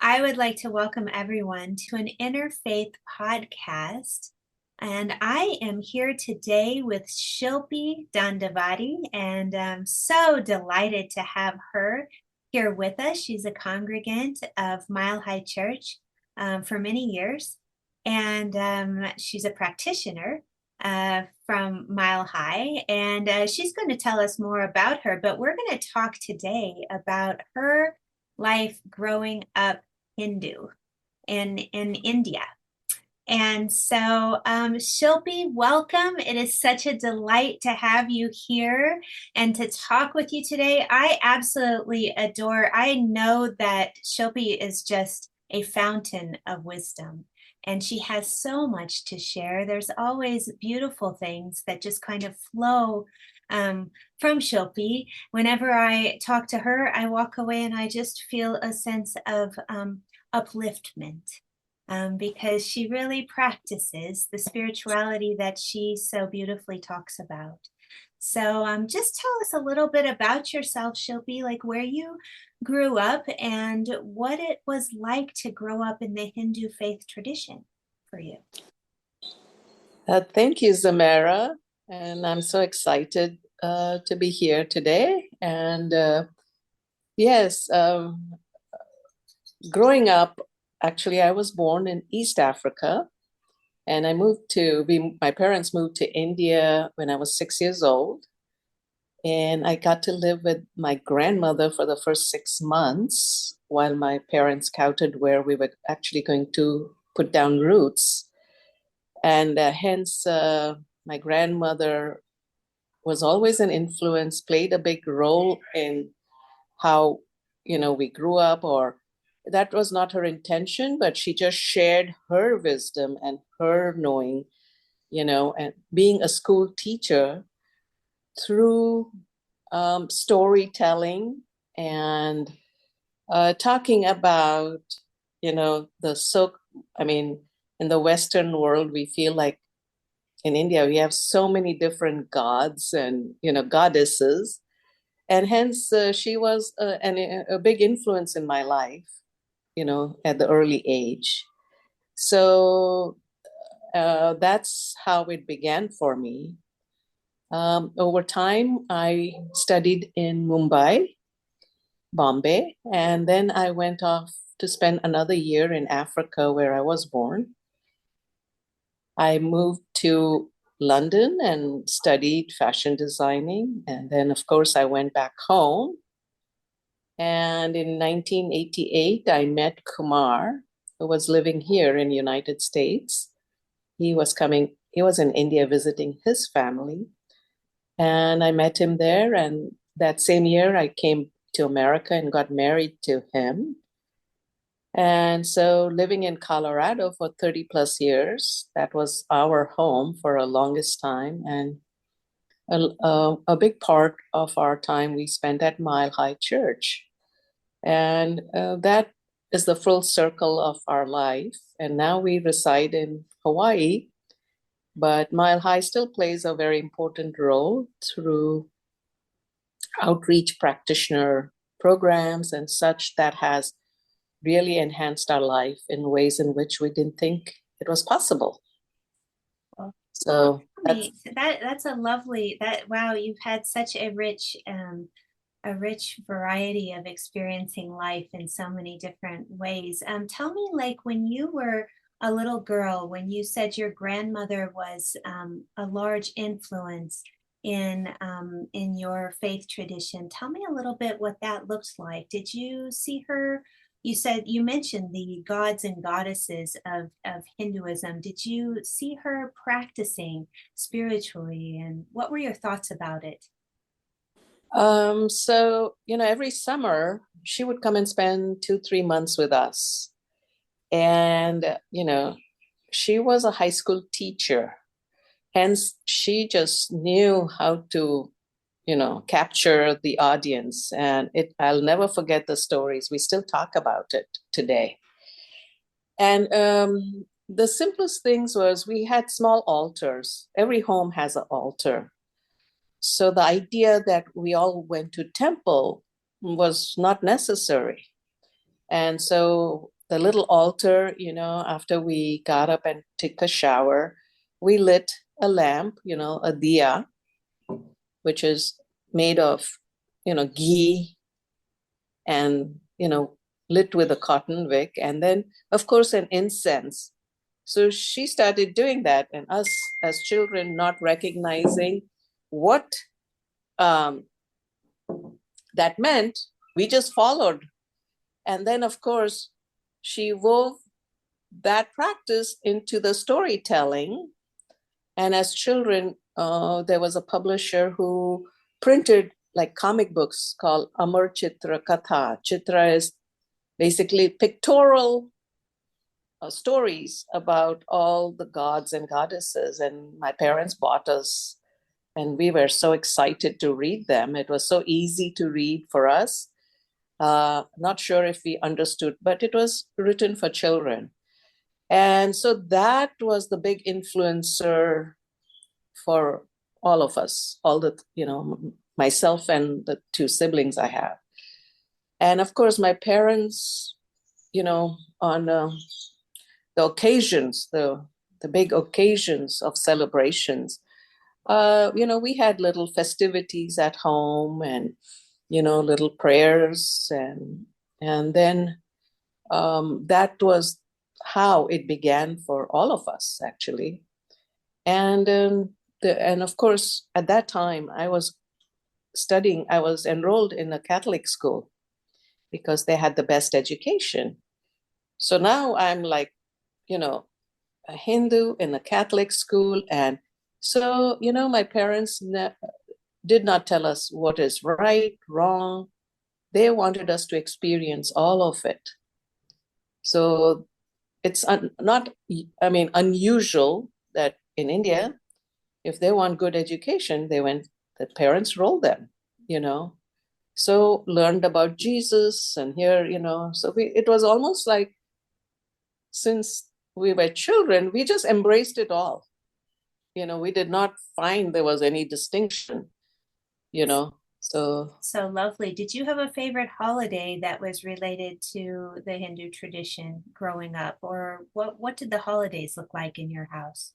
I would like to welcome everyone to an Interfaith podcast. And I am here today with Shilpi Dandavati, and I'm so delighted to have her here with us. She's a congregant of Mile High Church for many years, and she's a practitioner from Mile High. And she's going to tell us more about her, but we're going to talk today about her life growing up Hindu in India. And so, Shilpi, welcome. It is such a delight to have you here and to talk with you today. I absolutely adore, I know that Shilpi is just a fountain of wisdom, and she has so much to share. There's always beautiful things that just kind of flow from Shilpi. Whenever I talk to her, I walk away and I just feel a sense of upliftment because she really practices the spirituality that she so beautifully talks about. So just tell us a little bit about yourself, Shilpi, like where you grew up and what it was like to grow up in the Hindu faith tradition for you. Thank you, Zemirah. And I'm so excited to be here today. And yes, growing up, actually, I was born in East Africa. And my parents moved to India when I was 6 years old. And I got to live with my grandmother for the first 6 months while my parents scouted where we were actually going to put down roots. And hence, my grandmother was always an influence, played a big role in how, we grew up, or that was not her intention, but she just shared her wisdom and her knowing, and being a school teacher through storytelling and talking about, in the Western world, we feel like in India, we have so many different gods and, goddesses. And hence, she was a big influence in my life, at the early age. So that's how it began for me. Over time, I studied in Mumbai, Bombay, and then I went off to spend another year in Africa where I was born. I moved to London and studied fashion designing. And then, of course, I went back home. And in 1988, I met Kumar, who was living here in the United States. He was in India visiting his family. And I met him there. And that same year, I came to America and got married to him. And so living in Colorado for 30 plus years, that was our home for a longest time. And a big part of our time we spent at Mile High Church. And that is the full circle of our life. And now we reside in Hawaii, but Mile High still plays a very important role through outreach practitioner programs and such that has really enhanced our life in ways in which we didn't think it was possible. So that's a lovely wow, you've had such a rich variety of experiencing life in so many different ways. Tell me, like when you were a little girl, when you said your grandmother was a large influence in your faith tradition. Tell me a little bit what that looks like. Did you see her? You mentioned the gods and goddesses of Hinduism. Did you see her practicing spiritually, and what were your thoughts about it? So, every summer she would come and spend 2, 3 months with us. And, she was a high school teacher. Hence, she just knew how to, capture the audience. And I'll never forget the stories. We still talk about it today. And the simplest things was we had small altars. Every home has an altar. So the idea that we all went to temple was not necessary. And so the little altar, after we got up and took a shower, we lit a lamp, a diya, which is made of, ghee and, lit with a cotton wick. And then, of course, an incense. So she started doing that, and us as children not recognizing what um, that meant, we just followed. And then, of course, she wove that practice into the storytelling. And as children, there was a publisher who printed like comic books called Amar Chitra Katha. Chitra is basically pictorial stories about all the gods and goddesses. And my parents bought us, and we were so excited to read them. It was so easy to read for us. Not sure if we understood, but it was written for children. And so that was the big influencer for all of us, myself and the two siblings I have. And of course, my parents, on the occasions, the big occasions of celebrations, we had little festivities at home, and little prayers, and then that was how it began for all of us, actually. And and of course, at that time, I was enrolled in a Catholic school because they had the best education. So now I'm like, a Hindu in a Catholic school. And so, my parents did not tell us what is right, wrong. They wanted us to experience all of it. So it's not, unusual that in India, if they want good education, the parents roll them, So learned about Jesus, and here, so it was almost like, since we were children, we just embraced it all. We did not find there was any distinction, so. So lovely. Did you have a favorite holiday that was related to the Hindu tradition growing up, or what did the holidays look like in your house?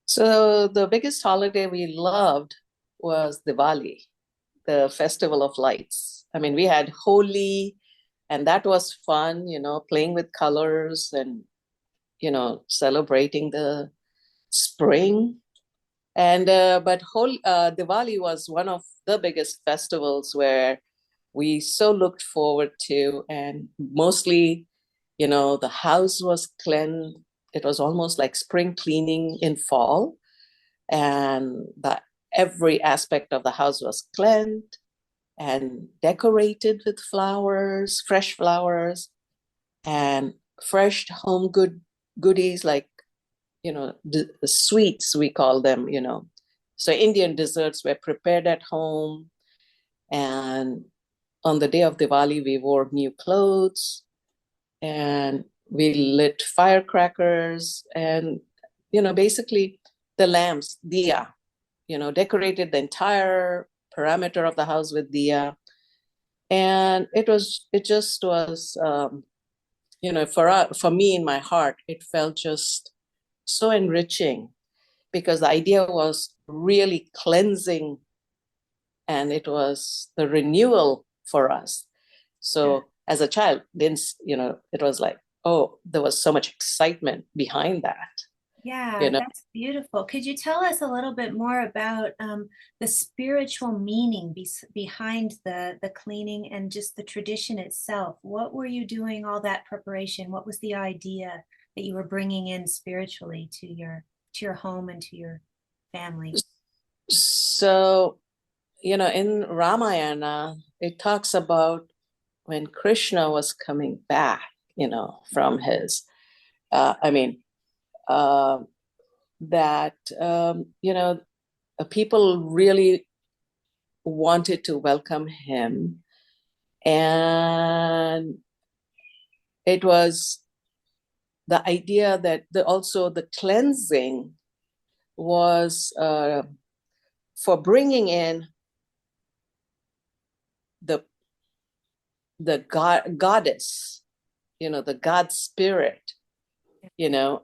So the biggest holiday we loved was Diwali, the Festival of Lights. I mean, we had Holi, and that was fun, playing with colors and, celebrating the spring. And but Diwali was one of the biggest festivals where we so looked forward to, and mostly, the house was cleansed. It was almost like spring cleaning in fall, and every aspect of the house was cleansed and decorated with flowers, fresh flowers, and fresh home goodies like, the sweets, we call them, So Indian desserts were prepared at home. And on the day of Diwali, we wore new clothes, and we lit firecrackers, and, basically the lamps, diya, decorated the entire perimeter of the house with diya. And it just was, for me, in my heart, it felt just so enriching, because the idea was really cleansing, and it was the renewal for us. So as a child, it was like, oh, there was so much excitement behind that. Yeah, that's beautiful. Could you tell us a little bit more about the spiritual meaning behind the cleaning and just the tradition itself? What were you doing all that preparation? What was the idea that you were bringing in spiritually to your home and to your family? So, in Ramayana, it talks about when Krishna was coming back, from his, I mean, that, people really wanted to welcome him. And it was the idea that also the cleansing was for bringing in the goddess, the God spirit, in a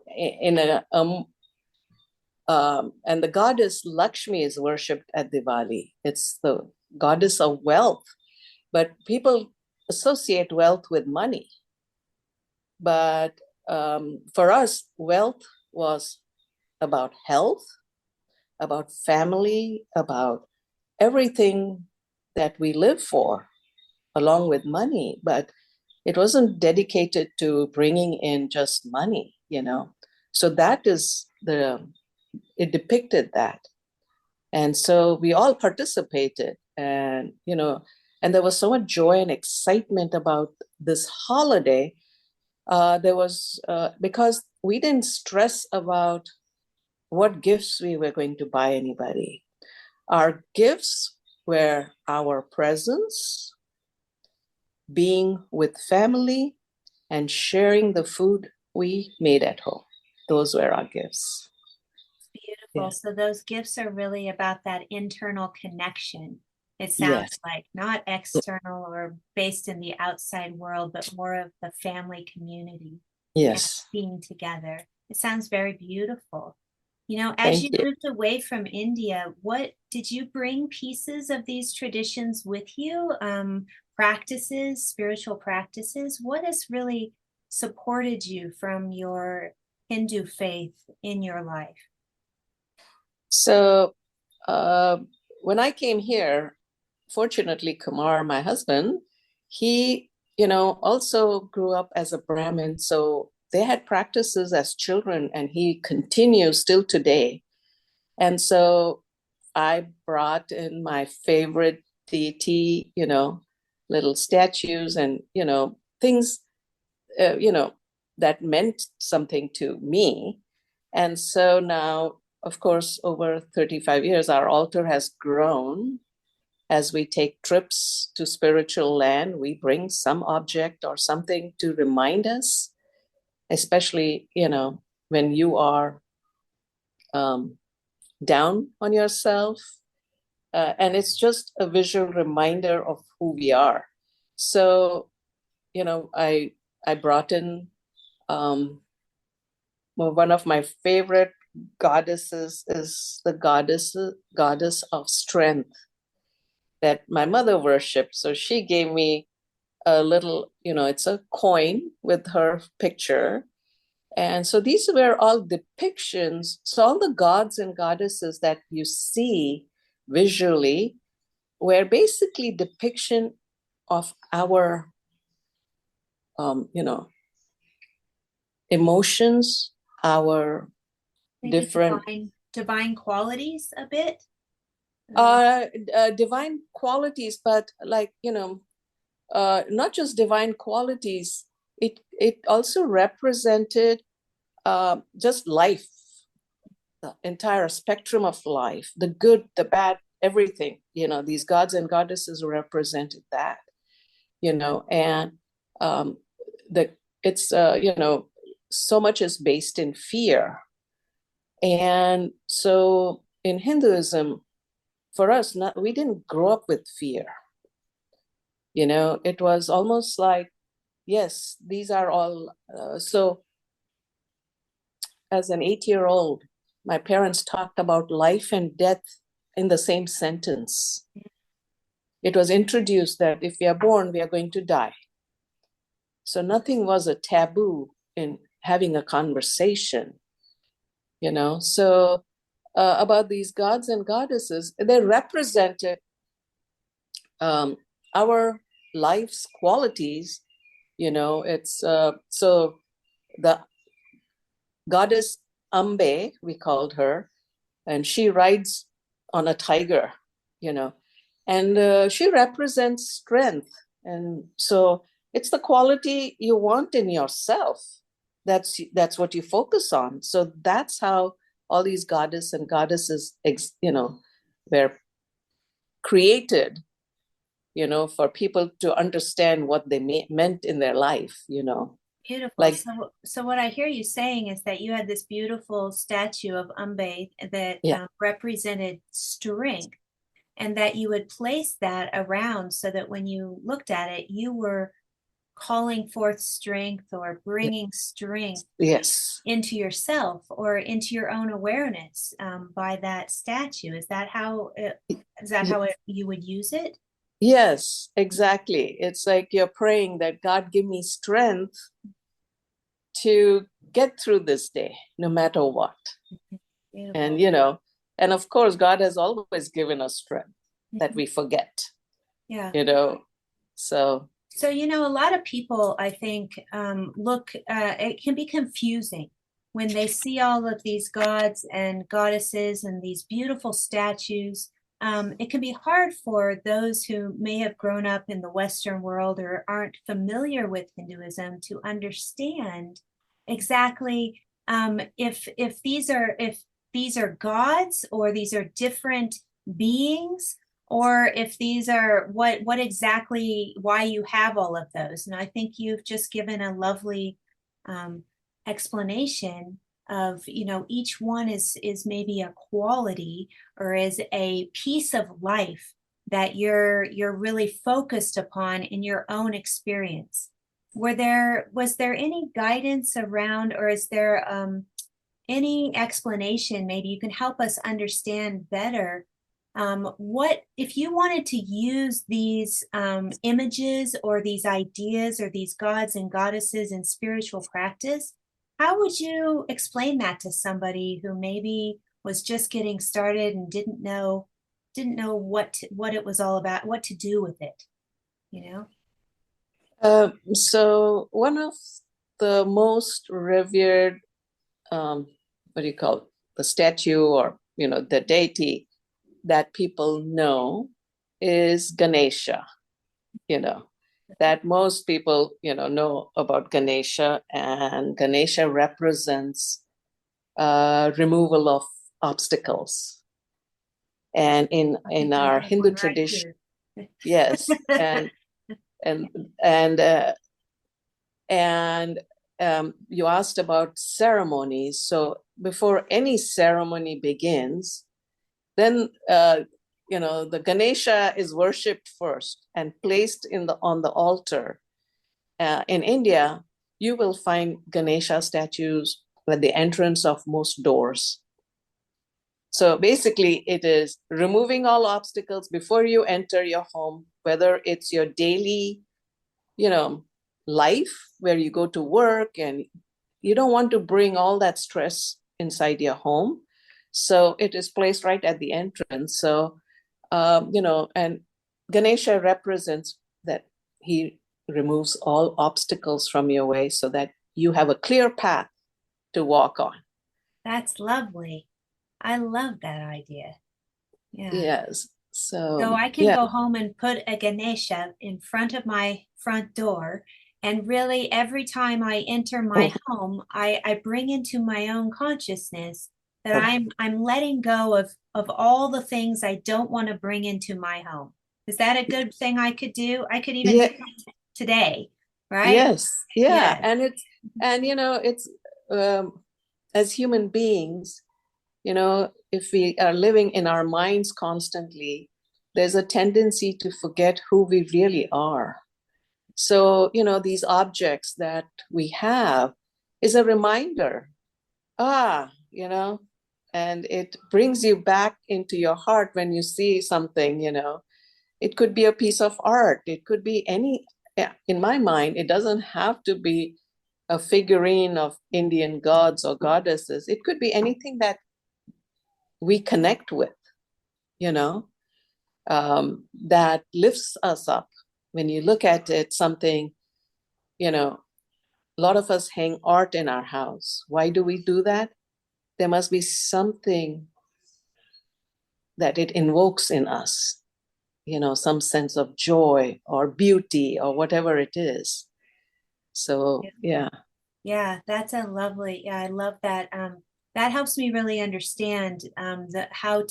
and the goddess Lakshmi is worshipped at Diwali. It's the goddess of wealth, but people associate wealth with money. But for us, wealth was about health, about family, about everything that we live for, along with money. But it wasn't dedicated to bringing in just money, So that is it depicted that. And so we all participated, and, and there was so much joy and excitement about this holiday. There was, because we didn't stress about what gifts we were going to buy anybody. Our gifts were our presence, being with family, and sharing the food we made at home. Those were our gifts. Beautiful. Yeah. So those gifts are really about that internal connection. It sounds like not external or based in the outside world, but more of the family community. Yes. Being together. It sounds very beautiful. As you moved away from India, what did you bring pieces of these traditions with you? Practices, spiritual practices? What has really supported you from your Hindu faith in your life? So when I came here, fortunately, Kumar, my husband, he, also grew up as a Brahmin. So they had practices as children, and he continues still today. And so I brought in my favorite deity, little statues and, things, that meant something to me. And so now, of course, over 35 years, our altar has grown. As we take trips to spiritual land, we bring some object or something to remind us, especially, when you are down on yourself. And it's just a visual reminder of who we are. So, I brought in one of my favorite goddesses is the goddess of strength that my mother worshipped. So she gave me a little, it's a coin with her picture. And so these were all depictions. So all the gods and goddesses that you see visually were basically depiction of our, emotions, our maybe different divine qualities a bit. Divine qualities, but like, not just divine qualities. It also represented just life, the entire spectrum of life, the good, the bad, everything. These gods and goddesses represented that. And it's so much is based in fear. And so in Hinduism, for us, we didn't grow up with fear. It was almost like, yes, these are all. So as an 8-year-old, my parents talked about life and death in the same sentence. It was introduced that if we are born, we are going to die. So nothing was a taboo in having a conversation, So about these gods and goddesses, they represented our life's qualities. It's so the goddess Ambe, we called her, and she rides on a tiger, and she represents strength. And so it's the quality you want in yourself. That's what you focus on. So that's how all these goddess and goddesses, were created, for people to understand what they meant in their life, Beautiful. So what I hear you saying is that you had this beautiful statue of Ambe that represented strength, and that you would place that around so that when you looked at it, you were calling forth strength or bringing strength Yes. into yourself or into your own awareness by that statue. Is that how you would use it? Yes, exactly. It's like you're praying that God give me strength to get through this day, no matter what. Beautiful. And of course, God has always given us strength that we forget, Yeah. So. So, a lot of people, I think, it can be confusing when they see all of these gods and goddesses and these beautiful statues. It can be hard for those who may have grown up in the Western world or aren't familiar with Hinduism to understand exactly if these are gods or these are different beings or if these are what exactly why you have all of those. And I think you've just given a lovely explanation of each one is maybe a quality or is a piece of life that you're really focused upon in your own experience. Was there any guidance around or is there any explanation maybe you can help us understand better what if you wanted to use these images or these ideas or these gods and goddesses in spiritual practice, how would you explain that to somebody who maybe was just getting started and didn't know what it was all about, what to do with it, you know? So one of the most revered, what do you call it, the statue or the deity that people know is Ganesha. That most people know about Ganesha, and Ganesha represents removal of obstacles. And in our Hindu tradition, yes, and and and and you asked about ceremonies. So before any ceremony begins, then the Ganesha is worshipped first and placed on the altar. In India, you will find Ganesha statues at the entrance of most doors. So basically, it is removing all obstacles before you enter your home, whether it's your daily, life where you go to work and you don't want to bring all that stress inside your home. So it is placed right at the entrance. So, and Ganesha represents that he removes all obstacles from your way so that you have a clear path to walk on. That's lovely. I love that idea. Yeah. Yes. So So, I can yeah. go home and put a Ganesha in front of my front door. And really, every time I enter my home, I bring into my own consciousness that I'm letting go of all the things I don't want to bring into my home. Is that a good thing I could do? I could even do Yeah. it today, right? Yes. Yeah. Yeah. It's as human beings, if we are living in our minds constantly, there's a tendency to forget who we really are. So, these objects that we have is a reminder. And it brings you back into your heart when you see something, It could be a piece of art. It could be in my mind, it doesn't have to be a figurine of Indian gods or goddesses. It could be anything that we connect with, you know, that lifts us up. When you look at it, something, a lot of us hang art in our house. Why do we do that? There must be something that it invokes in us, some sense of joy or beauty or whatever it is. So, yeah. Yeah, that's a lovely, yeah, I love that. That helps me really understand how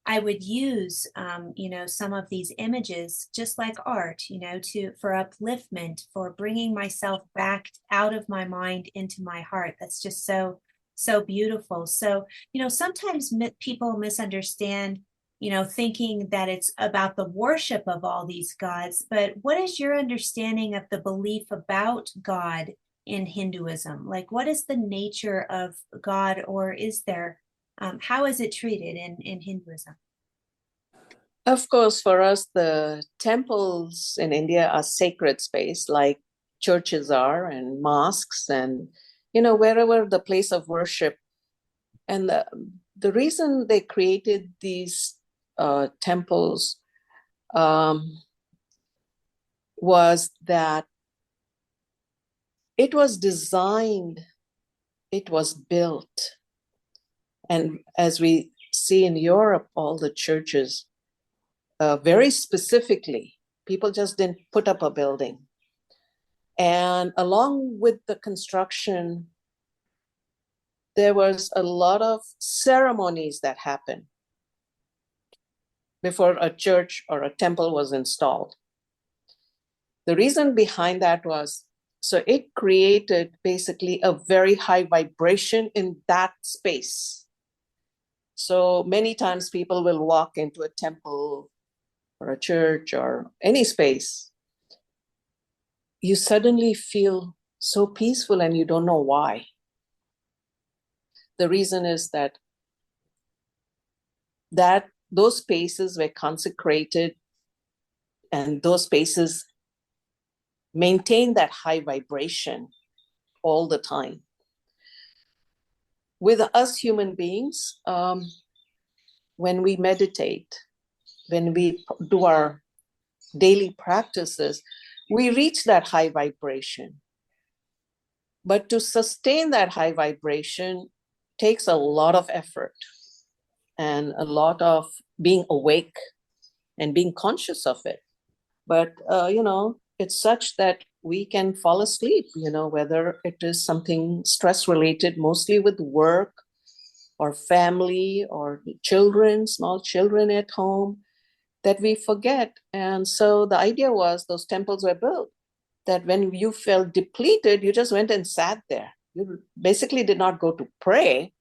I would use some of these images just like art, for upliftment, for bringing myself back out of my mind into my heart. That's just so beautiful. So, sometimes people misunderstand thinking that it's about the worship of all these gods. But what is your understanding of the belief about God in Hinduism? Like, what is the nature of God, or is there, how is it treated in Hinduism? Of course, for us, the temples in India are sacred space, like churches are, and mosques, and wherever the place of worship. And the reason they created these temples was that it was designed, it was built, and as we see in Europe, all the churches, very specifically, people just didn't put up a building. And along with the construction, there was a lot of ceremonies that happened before a church or a temple was installed. The reason behind that was, so it created basically a very high vibration in that space. So many times people will walk into a temple or a church or any space. You suddenly feel so peaceful and you don't know why. The reason is that those spaces were consecrated, and those spaces maintain that high vibration all the time. With us human beings, when we meditate, when we do our daily practices, we reach that high vibration. But to sustain that high vibration takes a lot of effort and a lot of being awake and being conscious of it. But, it's such that we can fall asleep, whether it is something stress related, mostly with work or family or children, small children at home, that we forget. And so the idea was those temples were built that when you felt depleted, you just went and sat there. You basically did not go to pray,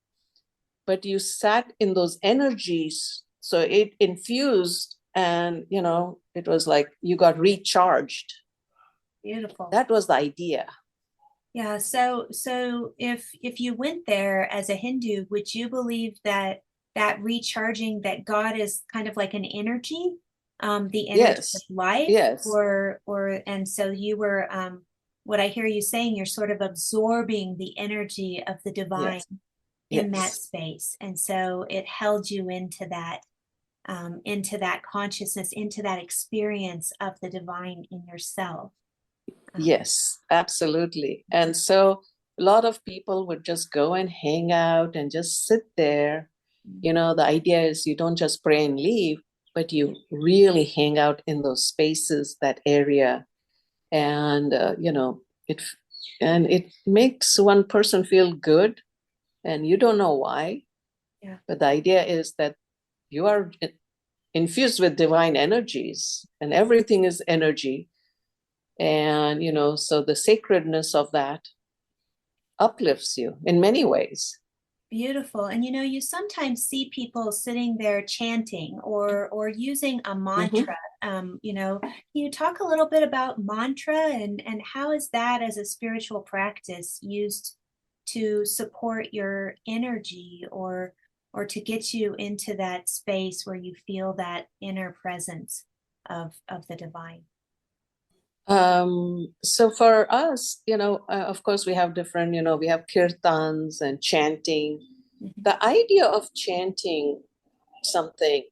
but you sat in those energies. So it infused, and it was like you got recharged. Beautiful. That was the idea. Yeah, so if you went there as a Hindu, would you believe that that recharging, that God is kind of like an energy, the energy of Yes, life, yes, or and so you were, what I hear you saying, you're sort of absorbing the energy of the divine yes, in that yes, space, and so it held you into that consciousness, into that experience of the divine in yourself. yes, absolutely. And so a lot of people would just go and hang out and just sit there. The idea is you don't just pray and leave, but you really hang out in those spaces, that area. And, it, and it makes one person feel good, and you don't know why. Yeah. But the idea is that you are infused with divine energies, and everything is energy. And, so the sacredness of that uplifts you in many ways. Beautiful. And you sometimes see people sitting there chanting or using a Mm-hmm. mantra. Can you talk a little bit about mantra and how is that as a spiritual practice used to support your energy or to get you into that space where you feel that inner presence of the divine? So for us, of course, we have different, we have kirtans and chanting. Mhm. The idea of chanting something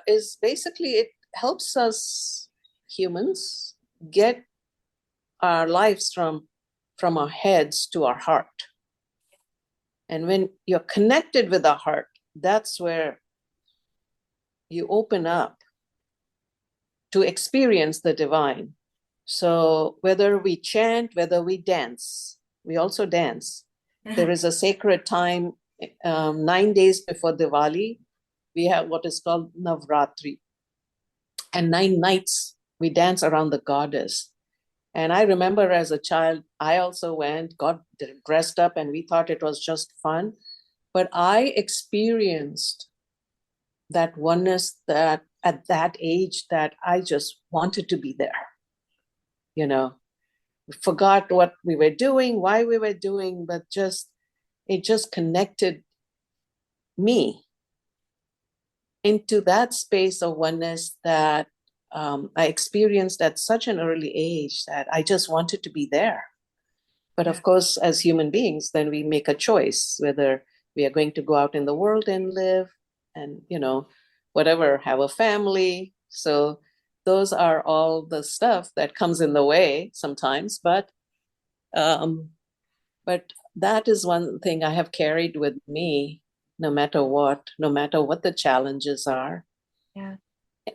is basically it helps us humans get our lives from our heads to our heart. And when you're connected with the heart, that's where you open up to experience the divine. So whether we chant, whether we dance, we also dance. There is a sacred time, 9 days before Diwali. We have what is called Navratri. And 9 nights we dance around the goddess. And I remember as a child, I also got dressed up, and we thought it was just fun. But I experienced that oneness that at that age that I just wanted to be there. Forgot what we were doing, why we were doing, but it just connected me into that space of oneness that I experienced at such an early age that I just wanted to be there. But of course, as human beings, then we make a choice whether we are going to go out in the world and live and, whatever, have a family. So those are all the stuff that comes in the way sometimes. But that is one thing I have carried with me, no matter what the challenges are. Yeah.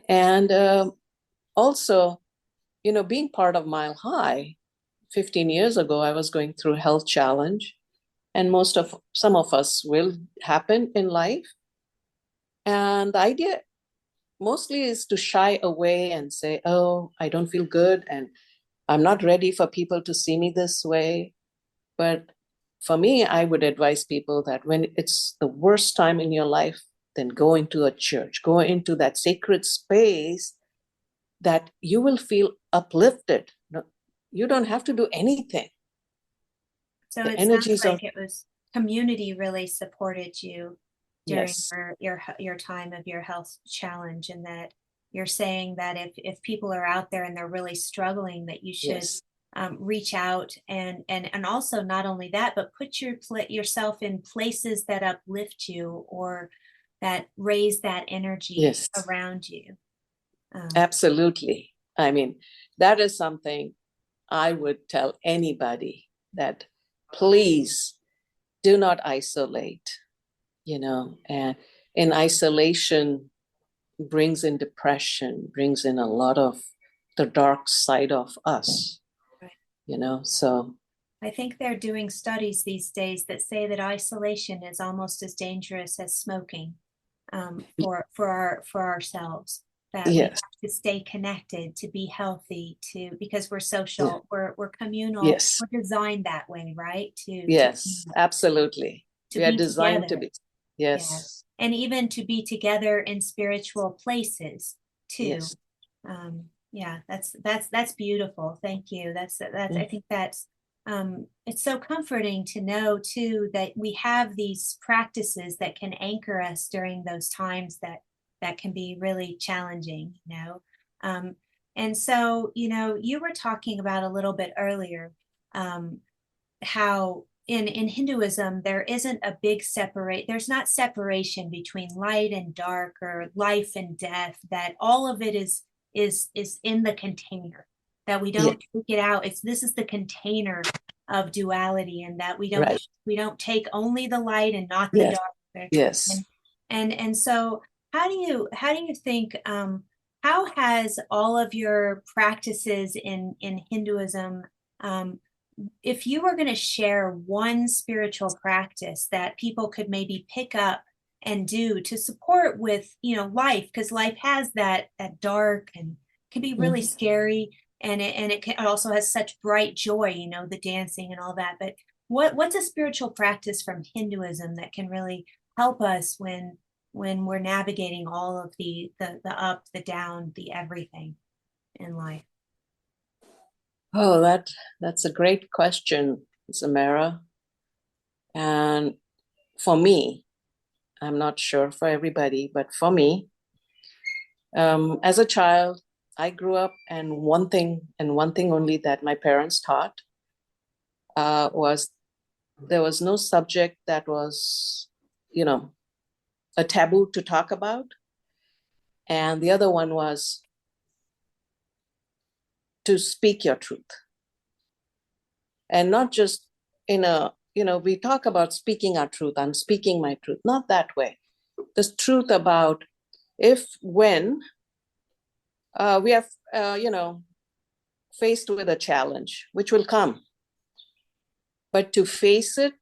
And also, being part of Mile High, 15 years ago, I was going through a health challenge, and some of us will happen in life. And the idea mostly is to shy away and say, oh, I don't feel good, and I'm not ready for people to see me this way. But for me, I would advise people that when it's the worst time in your life, then go into a church, go into that sacred space that you will feel uplifted. You don't have to do anything. So The it sounds energies like of it was community really supported you during yes, your time of your health challenge, and that you're saying that if people are out there and they're really struggling, that you should yes, reach out and also not only that, but put yourself in places that uplift you or that raise that energy yes, around you. absolutely. I mean, that is something I would tell anybody, that please do not isolate, and in isolation brings in depression, brings in a lot of the dark side of us, Right. so. I think they're doing studies these days that say that isolation is almost as dangerous as smoking, for ourselves. That we have Yes, to stay connected to be healthy, because we're yeah, social, we're communal, yes, we're designed that way, right? yes, absolutely. To We are be designed to together. be. Yeah. Yes, And even to be together in spiritual places too. yes. Yeah, that's beautiful. Thank you. I think that's it's so comforting to know too that we have these practices that can anchor us during those times that can be really challenging. Um, and so, you were talking about a little bit earlier, um, how in Hinduism there isn't a big there's not separation between light and dark or life and death, that all of it is in the container, that we Yeah, don't take it out. This is the container of duality, and that right. we don't take only the light and not the Yes, dark. yes. And so how do you think, how has all of your practices in Hinduism, if you were going to share one spiritual practice that people could maybe pick up and do to support with, life, because life has that dark and can be really Mhm. scary, and it also has such bright joy, the dancing and all that. But what's a spiritual practice from Hinduism that can really help us when we're navigating all of the up, the down, the everything in life? Oh, that's a great question, Zemirah. And for me, I'm not sure for everybody, but for me, as a child, I grew up, and one thing only that my parents taught was there was no subject that was, you know, a taboo to talk about. And the other one was to speak your truth. And not just we talk about speaking our truth. I'm speaking my truth. Not that way. The truth about when we are, faced with a challenge, which will come, but to face it,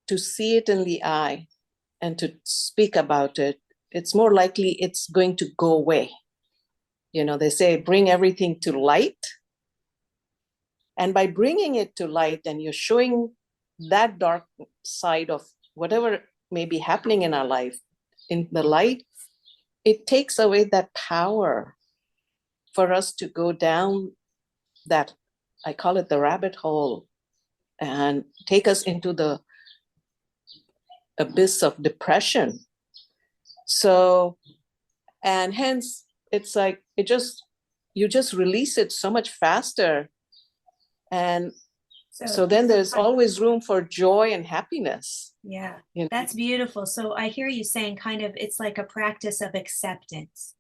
to see it in the eye, and to speak about it, it's more likely it's going to go away. They say bring everything to light. And by bringing it to light, and you're showing that dark side of whatever may be happening in our life in the light, it takes away that power for us to go down that, I call it the rabbit hole, and take us into the abyss of depression. So, and hence it's like you just release it so much faster. And so then there's always room for joy and happiness. Yeah, that's beautiful. So I hear you saying kind of it's like a practice of acceptance.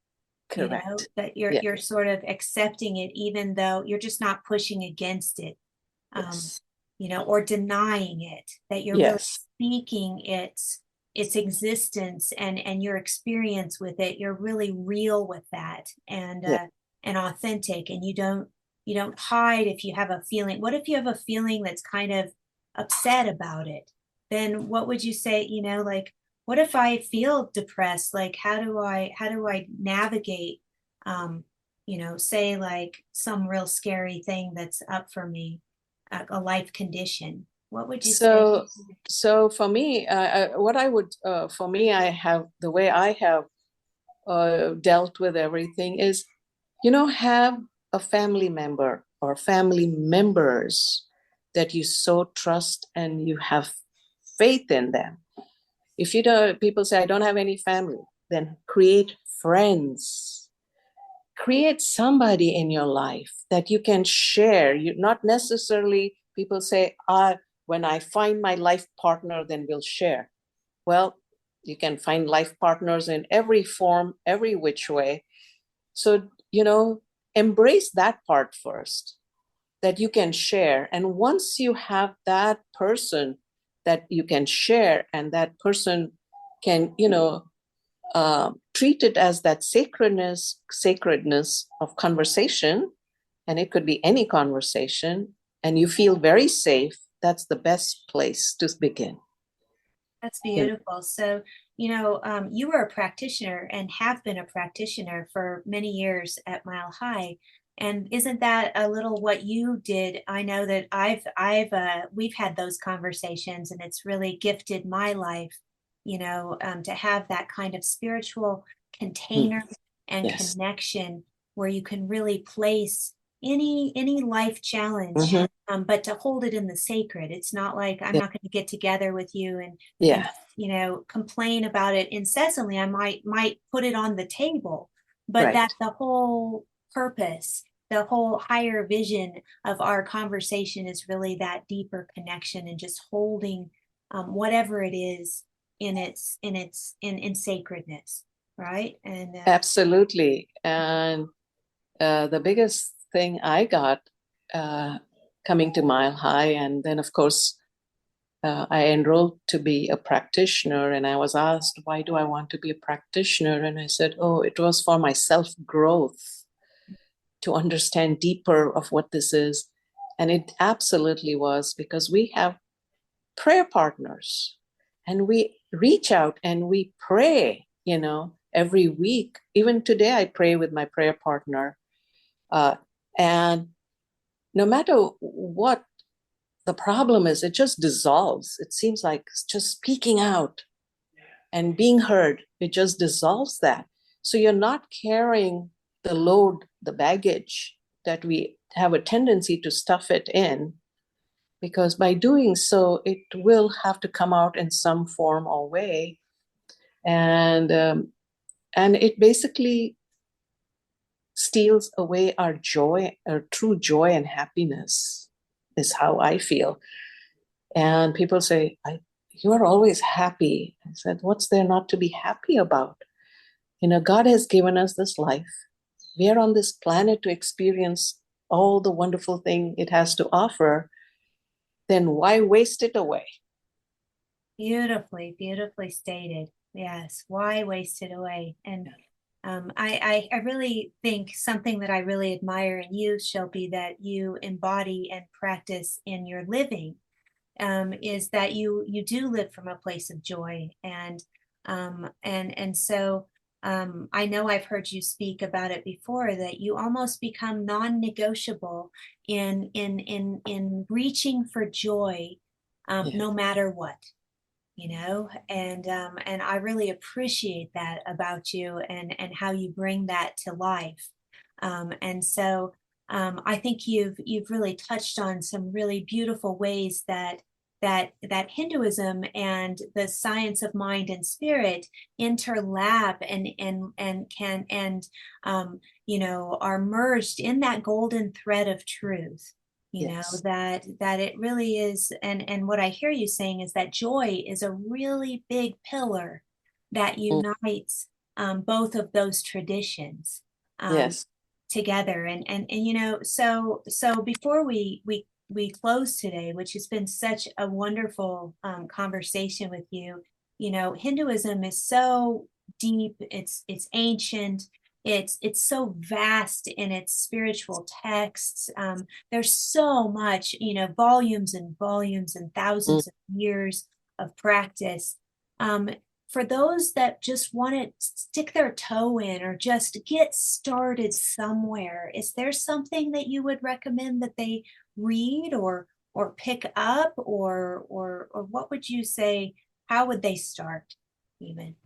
Correct. That you're sort of accepting it, even though you're just not pushing against it, Yes. or denying it, that you're really Yes. speaking its existence and your experience with it. You're really real with that Yeah. and authentic, and you don't hide if you have a feeling. What if you have a feeling that's kind of upset about it? Then what would you say, like, what if I feel depressed? Like, how do I navigate, say like some real scary thing that's up for me, a life condition? What would you say? So for me, what I would, for me, I have the way I have dealt with everything is, have a family member or family members that you so trust and you have faith in them. If you don't, people say, I don't have any family, then create friends. Create somebody in your life that you can share. You not necessarily, people say, when I find my life partner, then we'll share. Well, you can find life partners in every form, every which way. So, embrace that part first, that you can share. And once you have that person that you can share, and that person can, treat it as that sacredness of conversation, and it could be any conversation, and you feel very safe, that's the best place to begin. That's beautiful. So, you were a practitioner and have been a practitioner for many years at Mile High. And isn't that a little what you did? I know that we've had those conversations, and it's really gifted my life, to have that kind of spiritual container and Yes. connection where you can really place any life challenge, Mm-hmm. but to hold it in the sacred. It's not like I'm Yeah. not going to get together with you and Yeah. complain about it incessantly. I might put it on the table, but Right. that the whole purpose, the whole higher vision of our conversation is really that deeper connection and just holding whatever it is in sacredness, right? And Absolutely. And the biggest thing I got uh, coming to Mile High, and then of course I enrolled to be a practitioner, and I was asked, why do I want to be a practitioner? And I said, oh, it was for my self growth, to understand deeper of what this is. And it absolutely was, because we have prayer partners, and we reach out and we pray, every week. Even today, I pray with my prayer partner. And no matter what the problem is, it just dissolves. It seems like just speaking out and being heard, it just dissolves that. So you're not carrying the load, the baggage that we have a tendency to stuff it in, because by doing so, it will have to come out in some form or way. And it basically steals away our joy, our true joy and happiness, is how I feel. And people say, you are always happy. I said, what's there not to be happy about? God has given us this life. We are on this planet to experience all the wonderful thing it has to offer. Then why waste it away? beautifully stated. Yes, why waste it away? And I really think something that I really admire in you, Shilpi, that you embody and practice in your living, is that you do live from a place of joy. And I know I've heard you speak about it before, that you almost become non-negotiable in reaching for joy, Yeah. no matter what. and I really appreciate that about you and how you bring that to life. And so I think you've really touched on some really beautiful ways that Hinduism and the science of mind and spirit interlap and can and are merged in that golden thread of truth. Yes. That it really is, and what I hear you saying is that joy is a really big pillar that Mm, unites both of those traditions um, yes. together. So before we close today, which has been such a wonderful conversation with you. Hinduism is so deep, it's ancient, it's so vast in its spiritual texts. There's so much, volumes and volumes and Mm. thousands of years of practice. Um, for those that just want to stick their toe in or just get started somewhere, is there something that you would recommend that they read or pick up, or what would you say? How would they start even?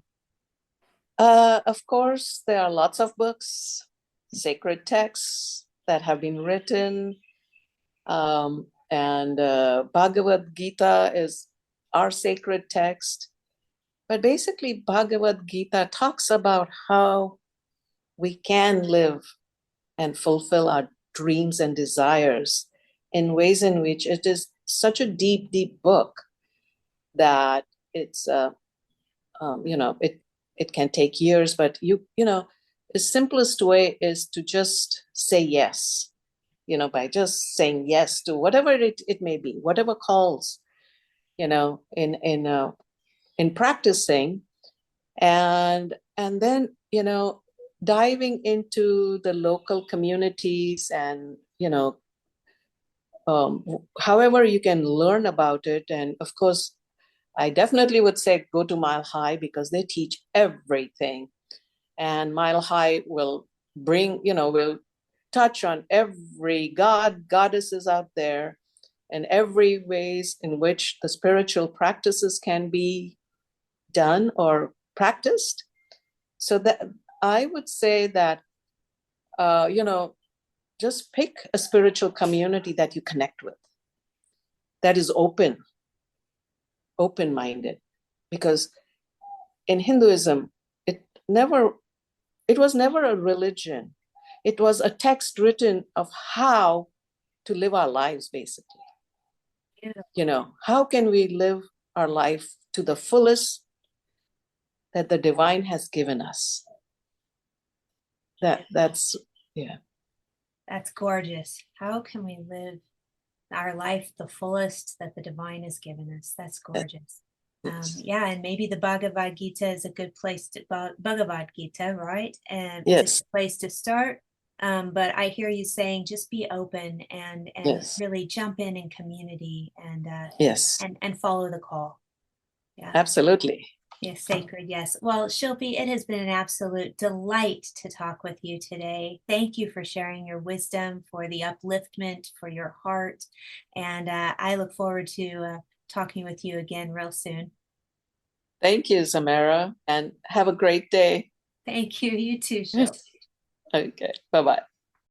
Of course, there are lots of books, sacred texts that have been written, and Bhagavad Gita is our sacred text. But basically, Bhagavad Gita talks about how we can live and fulfill our dreams and desires in ways in which it is such a deep, deep book that it's, it can take years, but the simplest way is to just say yes, by just saying yes to whatever it may be, whatever calls, in practicing, and then diving into the local communities, and however you can learn about it. And of course, I definitely would say go to Mile High, because they teach everything, and Mile High will will touch on every goddesses out there, and every ways in which the spiritual practices can be done or practiced. So that I would say that, uh, you know, just pick a spiritual community that you connect with, that is open-minded, because in Hinduism, never it was never a religion. It was a text written of how to live our lives, basically. How can we live our life to the fullest that the divine has given us? That's yeah. That's gorgeous. How can we live our life the fullest that the divine has given us? That's gorgeous. Yes. Yeah, and maybe the Bhagavad Gita is a good place to Bhagavad Gita, right? And is a Yes. good place to start. But I hear you saying just be open and Yes. really jump in community Yes. and follow the call. Yeah. Absolutely. Yes, sacred. Yes. Well, Shilpi, it has been an absolute delight to talk with you today. Thank you for sharing your wisdom, for the upliftment, for your heart. And I look forward to talking with you again real soon. Thank you, Zemirah, and have a great day. Thank you. You too, Shilpi. Okay. Bye bye.